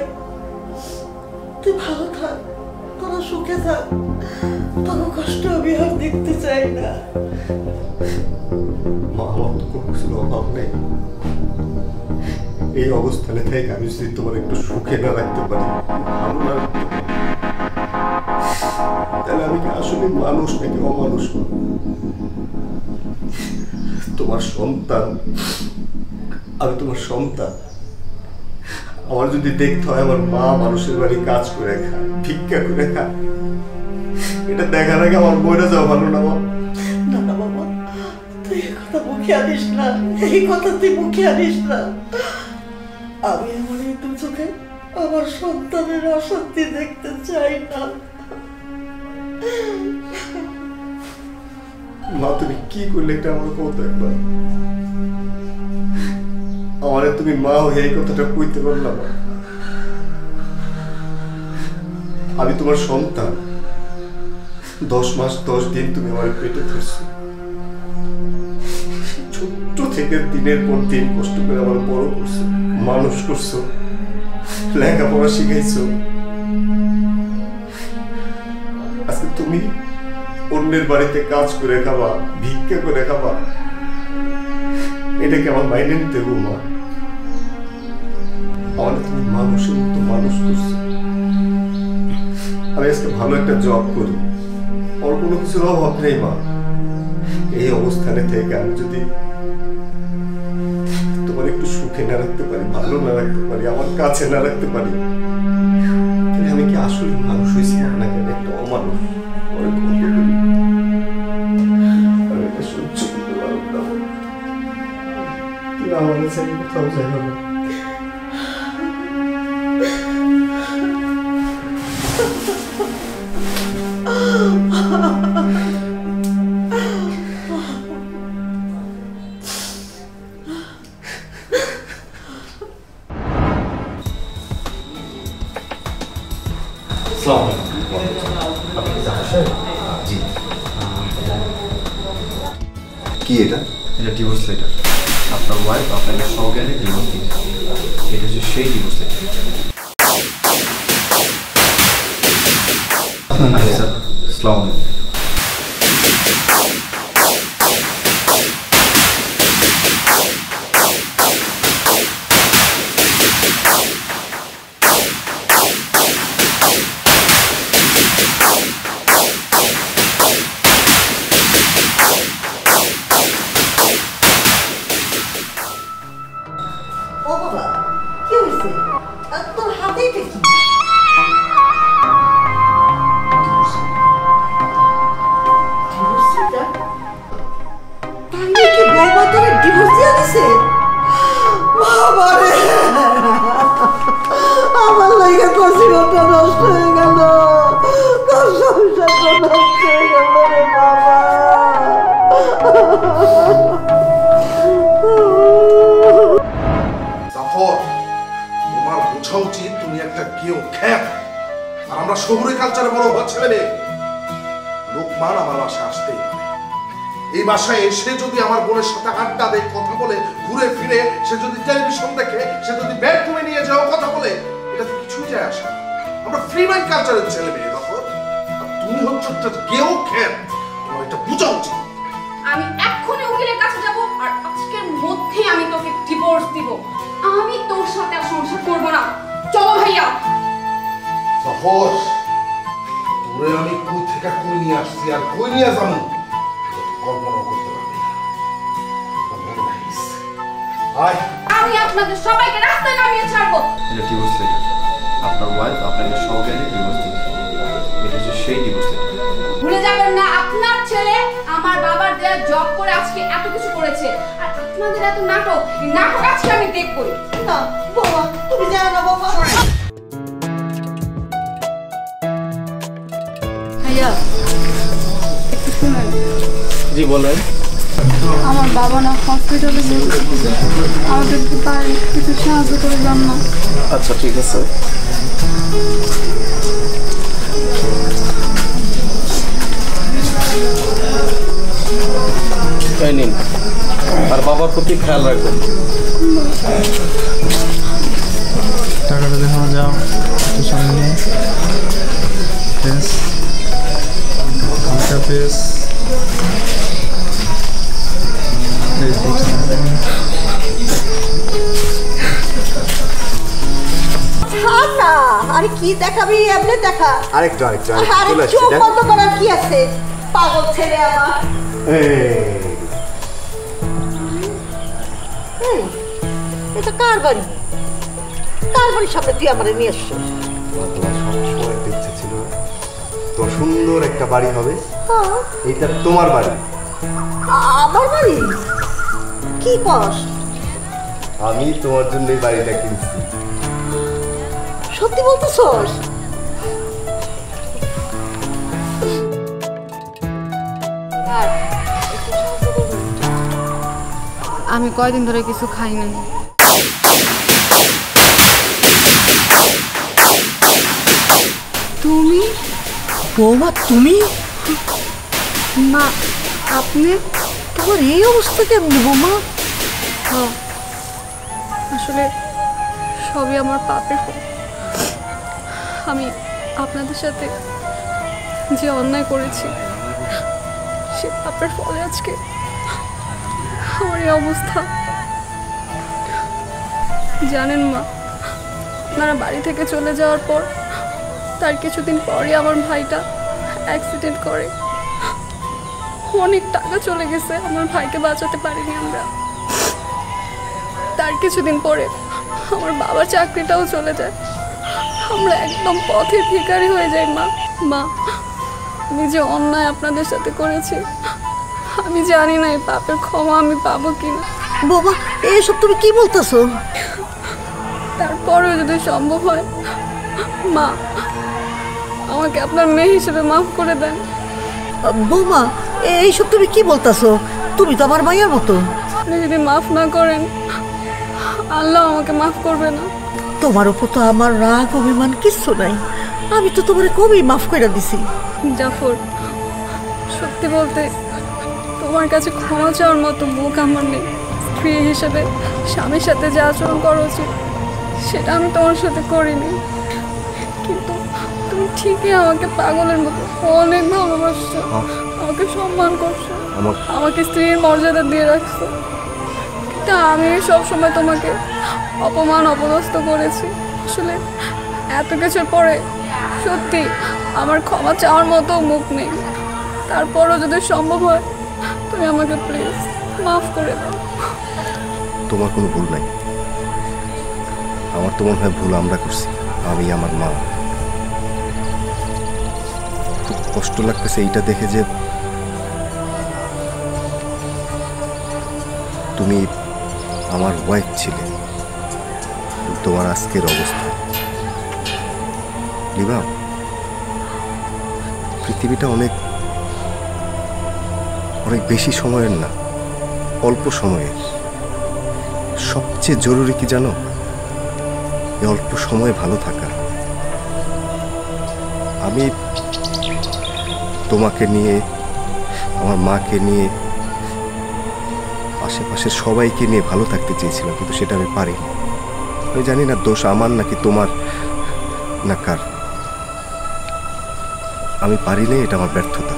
তুই ভালো থাক, তোরা সুখে থাক, তবু কষ্ট আমি আর দেখতে চাই না। মা আমার তো কোনো কিছুর অভাব নেই, এই অবস্থানে থেকে আমি যদি তোমার একটু সুখে না রাখতে পারি, ভালো না রাখতে পারি, তাহলে আমি কি আসলে মানুষ নাকি অমানুষ? তোমার সন্তান, আমি তোমার সন্তান। আমার যদি দেখতে হয় আমার মা মানুষের বাড়ি কাজ করে খায়, ভিক্ষা করে খায়, এটা দেখার আগে আমার মরে যাওয়া ভালো না? না না বাবা, তুই এই কথা মুখে আনিস না, এই কথা তুই মুখে আনিস না। আমি এমন একটু চোখে আমার সন্তানের অশান্তি দেখতে চাই না। মা তুমি কি করলে এটা আমার কত একবার, আমারে তুমি মা হয়ে এই কথাটা কইতে পারলাম? আমি তোমার সন্তান, 10 মাস 10 দিন তুমি আমার পেটে ধরছো, ছোট্ট থেকে দিনের পর দিন কষ্ট করে আমার বড় করছো, মানুষ করছো, লেখাপড়া শিখাইছো। আজকে তুমি অন্যের বাড়িতে কাজ করে খাবা, ভিক্ষা করে খাবা, এটাকে আমার মাইনে নিতে গো মা? আমার তুমি মানুষের মতো মানুষ করছো। আমি আজকে ভালো একটা জব করি, ওর কোনো কিছুর অভাব নেই মা। এই অবস্থানে থেকে আমি যদি তোমার একটু সুখে না রাখতে পারি, ভালো না রাখতে পারি, আমার কাছে না রাখতে পারি, তাহলে আমি কি আসলে মানুষ হয়েছি না কেন একটা অমানুষ? আমি এটা সহ্য করতে পারবো না। তুই আমার ছেড়ে কোথাও যাইব না। কি এটা? এটা ডিভোর্স লেটার। আপনার ওয়াইফ আপনাকে সজ্ঞানে ডিভোর্স দিয়েছে। এটা হচ্ছে সেই ডিভোর্স লেটার। স্যার, আসসালামু আলাইকুম। ও বাবা, কি হয়েছে? আর তোর হাতে এটা কি? তাই নাকি বৌমা তোরে ডিভোর্স দিয়ে দিছে? বাবা রে, আমার লাগে তোর জীবনটা নষ্ট হয়ে গেল, তোর সংসারটা নষ্ট হয়ে গেল রে বাবা। জাফর, তোমার বোঝা উচিত তুমি একটা কেউ খ্যাপ, আর আমরা শহুরে কালচারে বড় হওয়া ছেলে মেয়ে। লোকমান আমার বাসায় আসতেই পারে, এই বাসায় এসে যদি আমার বোনের সাথে আড্ডা দেয়, কথা বলে, ঘুরে ফিরে, সে যদি টেলিভিশন দেখে, সে যদি বেডরুমে নিয়ে যাও কথা বলে, এটা তো কিছুই যায় আসে না। আমরা ফ্রি মাইন্ড কালচারের ছেলে মেয়ে জাফর, আর তুমি হচ্ছে একটা কেউ খ্যাপ, তোমার এটা বোঝা উচিত। আমি এক্ষুনি উকিলের কাছে যাব, আর আজকের মধ্যেই আমি তোকে ডিভোর্স দিব। আমি তোর সাথে আর সংসার করব না। চলো ভাইয়া। জাফর, তোরে আমি কই থেকে কই নিয়ে আসছি আর কই নিয়ে যাবো কল্পনা করতে পারবি না। আয়, আমি আপনাদের সবাইকে রাস্তায় নামিয়ে ছাড়বো। এটা ডিভোর্স লেটার। আপনার ওয়াইফ আপনাকে সজ্ঞানে ডিভোর্স দিয়েছে। এটা হচ্ছে সেই ডিভোর্স লেটার। ভুলে যাবেন না, আপনার ছেলে আমার বাবার দেয়া জব করে আজকে এত কিছু করেছে, আর আপনাদের এত নাটক, এই নাটক আজকে আমি দেখবই। না বাবা, তুমি জানো না বাবা। ভাইয়া একটু শুনেন। জি বলেন। আমার বাবা না হসপিটালে গিয়েছে, আমাদের একটু পারে কিছু সাহায্য করে যান না। আচ্ছা ঠিক আছে। এই নিন, আর বাবার প্রতি খেয়াল রাখবেন। টাকাটা দেখানো যাও একটু সামনে পেস আরে কি দেখাবি এমনি দেখা। আরেকটু আরেকটু আরে চলে চোখ আসছে। বন্ধ করার কি আছে, পাগল ছেলে আমার। এই, এটা কার বাড়ি? কার বাড়ির সামনে তুই আমার নিয়ে এসছো? তোমার সবসময় ইচ্ছে ছিল তোর সুন্দর একটা বাড়ি হবে, এইটা তোমার বাড়ি। আমার বাড়ি? কি কস? আমি তোমার জন্য এই বাড়িটা কিনছি। সত্যি বলতেছস? আমি কয়দিন ধরে কিছু খাই নাই। তুমি? বৌমা তুমি? মা আপনি? তোমার এই অবস্থা কেমনি বৌমা? আসলে সবই আমার পাপের ফল। আমি আপনাদের সাথে যে অন্যায় করেছি সে পাপের ফলে আজকে আমার এই অবস্থা। জানেন মা, আপনারা বাড়ি থেকে চলে যাওয়ার পর তার কিছুদিন পরই আমার ভাইটা অ্যাক্সিডেন্ট করে। অনেক টাকা চলে গেছে, আমার ভাইকে বাঁচাতে পারিনি আমরা। তার কিছুদিন পরে আমার বাবার চাকরিটাও চলে যায়, আমরা একদম পথের ভিখারি হয়ে যাই। মা আমি যে অন্যায় আপনাদের সাথে করেছি, আমি জানি না এই পাপের ক্ষমা আমি পাবো কিনা। বৌমা এসব তুমি কি বলতেছো? তারপরেও যদি সম্ভব হয় মা, আমাকে আপনার মেয়ে হিসেবে মাফ করে দেন। বৌমা এইসব তুমি কি বলতেছো? তুমি তো আমার মায়ের মতো। আপনি যদি মাফ না করেন আল্লাহ আমাকে মাফ করবে না। তোমার উপর তো আমার রাগ অভিমান কিচ্ছু নাই, আমি তো তোমার কবেই মাফ করে দিছি। জাফর, সত্যি বলতে তোমার কাছে ক্ষমা চাওয়ার মতো মুখ আমার নেই। স্ত্রী হিসেবে স্বামীর সাথে যে আচরণ করা উচিত সেটা আমি তোমার সাথে করিনি, কিন্তু তুমি ঠিকই আমাকে পাগলের মতো অনেক ভালোবাসছো, আমাকে সম্মান করছো, আমাকে স্ত্রীর মর্যাদা দিয়ে রাখছো। তা আমি সবসময় তোমাকে অপমান অপদস্থ করেছি। আসলে এত কিছুর পরে সত্যি আমার ক্ষমা চাওয়ার মতো মুখ নেই। তারপরও যদি সম্ভব হয় তুমি আমাকে প্লিজ মাফ করে দাও। তোমার কোনো ভুল নাই, আমার তো মনে হয় ভুল আমরা করছি, আমি আমার মা। খুব কষ্ট লাগতেছে এইটা দেখে যে তুমি আমার ওয়াইফ ছিলে, তোমার আজকের অবস্থা। লিবা, পৃথিবীটা অনেক অনেক বেশি সময়ের না, অল্প সময়ের। সবচেয়ে জরুরি কি জানো? এই অল্প সময়ে ভালো থাকা। আমি তোমাকে নিয়ে, আমার মাকে নিয়ে, আশেপাশের সবাইকে নিয়ে ভালো থাকতে চেয়েছিলাম, কিন্তু সেটা আমি পারিনি। আমি জানি না দোষ আমার নাকি তোমার না কার। আমি পারিনি, এটা আমার ব্যর্থতা।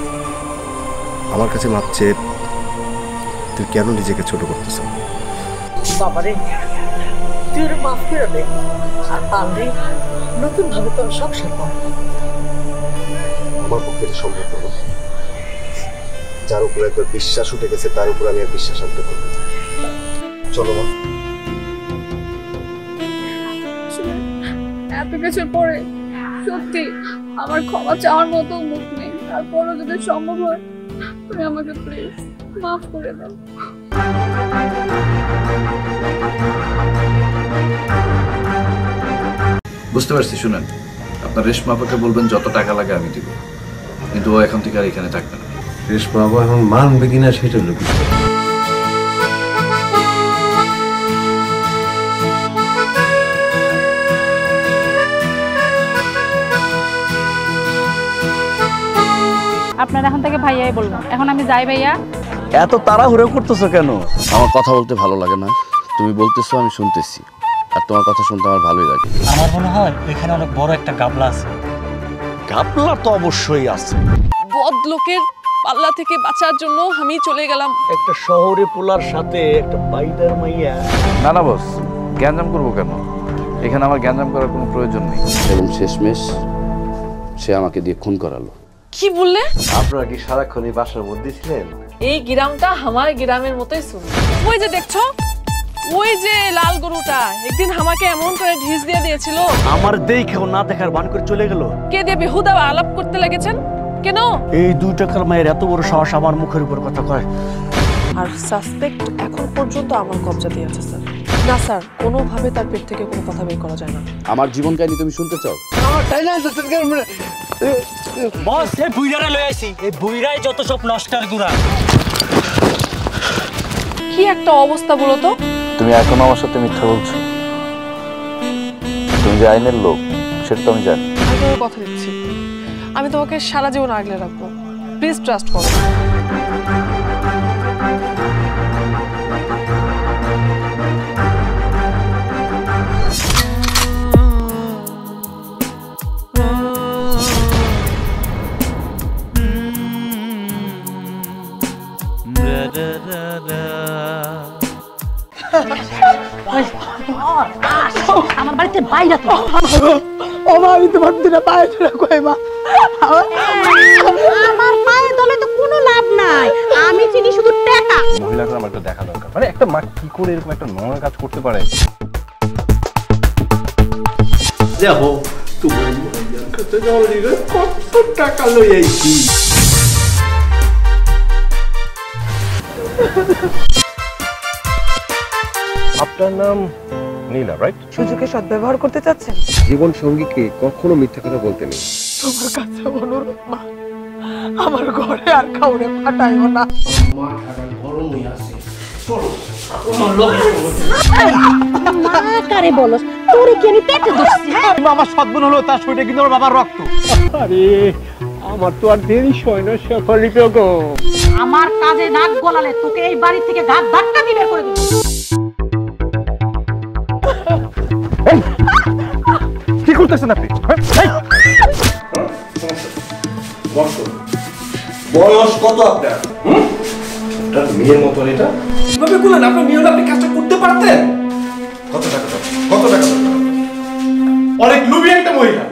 আমার কাছে মাপ চেয়ে তুই কেন নিজেকে ছোট করতেছ? বাবারে তুই ওরা মাফ করে দে, আর পারলে নতুন ভাবে তোর সংসার কর। আমার পক্ষে এটা সম্ভব নয়। যার উপর একবার বিশ্বাস উঠে গেছে তার উপর আমি আর বিশ্বাস আনতে পারবো। চলো মা। এত কিছুর পরে সত্যি আমার ক্ষমা চাওয়ার মতো মুখ নেই। তারপরও যদি সম্ভব হয় তুমি আমাকে প্লিজ মাফ করে দাও। বুঝতে পারছি, শুনেন, আপনার রেশমা আপাকে বলবেন যত টাকা লাগে আমি দিব। কিন্তু ও এখন থেকে আর এখানে থাকবে না। রেশমাবু এখন মানবে কিনা সেটা হলো বিষয়। আপনার এখন থেকে ভাইয়াই বলবো। এখন আমি যাই ভাইয়া। এত তাড়াহুড়ো করতেছো কেন? আমার কথা বলতে ভালো লাগে না, তুমি বলতেছো আমি শুনতেছি, আর তোমার কথা শুনতে আমার ভালোই লাগে। আমার মনে হয় এখানে অনেক বড় একটা গাবলা আছে। গাবলা তো অবশ্যই আছে। বদলোকের পাল্লা থেকে বাঁচার জন্য আমি চলে গেলাম একটা শহরে পোলার সাথে একটা বাইদার মাইয়া। না না বস, গ্যাঞ্জাম করবো কেন? এখানে আমার গ্যাঞ্জাম করার কোনো প্রয়োজন নেই। এবং শেষমেশ সে আমাকে দিয়ে খুন করালো। কি বললে? আপনারা কি সারাক্ষণ এই বাসার মধ্যে ছিলেন? এই গ্রামটা আমার গ্রামের মতোই শুনুন। ওই যে দেখছো, ওই যে লাল গরুটা একদিন আমাকে এমন করে ঢিস দিয়ে দিয়েছিল। আমার দেখেও না দেখার ভান করে চলে গেল। কে দিয়ে বেহুদা আলাপ করতে লেগেছেন কেন? এই 2 টাকার মায়ের এত বড় সাহস আমার মুখের উপর কথা কয়। আর সাসপেক্ট এখন পর্যন্ত আমার কবজাতে আছে স্যার। না স্যার, কোনোভাবে তার পেট থেকে কোনো কথা বের করা যায় না। আমার জীবন কাহিনী তুমি শুনতে চাও? বস, এই বুইরারে লই আইছি। এই বুইরাই যত সব নষ্টের গুড়া। কি একটা অবস্থা বলো তো? তুমি এখন আমার সাথে মিথ্যা বলছো। তুমি যে আইনের লোক সেটা তো আমি জানি। আমি তোমাকে কথা দিচ্ছি, আমি তোমাকে সারা জীবন আগলে রাখবো। প্লিজ ট্রাস্ট করো। আমার বাড়িতে বাইরে তো ও মা, আমি তোমার দিনে পায়ে ধরে কই মা, আমার পায়ে দলে তো কোনো লাভ নাই। আমি চিনি শুধু টাকা। মহিলাকে আমার একটু দেখা দরকার। মানে একটা মা কি করে এরকম একটা নোংরা কাজ করতে পারে? যাবো তোমার মায়ের কাছে যাওয়ার কত টাকা লই আইছি। আপনার নাম নীলা, রাইট? সুযোগে সদ্ব্যবহার করতে চাচ্ছেন? জীবন সঙ্গীকে কখনো মিথ্যা কথা বলতে নেই। তোমার কাছে অনুরোধ মা, আমার ঘরে আর কাউরে পাঠাইও না। মা কারে বলস? তোরে কি আমি পেটে ধরছি? আমার সদ্গুণ হলো তার শরীরে কিন্তু ওর বাবার রক্ত। আরে আমার তো আর দেরি হয় না সকালে গো। আমার কাজে নাক গলালে তোকে এই বাড়ি থেকে ঘাট ধাক্কা দিয়ে বের করে দিব। কি করতেছেন আপনি? বয়স কত আপনার? মেয়ের মতন এটা কিভাবে করলেন? আপনার মেয়ে হলে আপনি কাজটা করতে পারতেন। কত টাকা? কত টাকা? অনেক লুবি একটা মহিলা।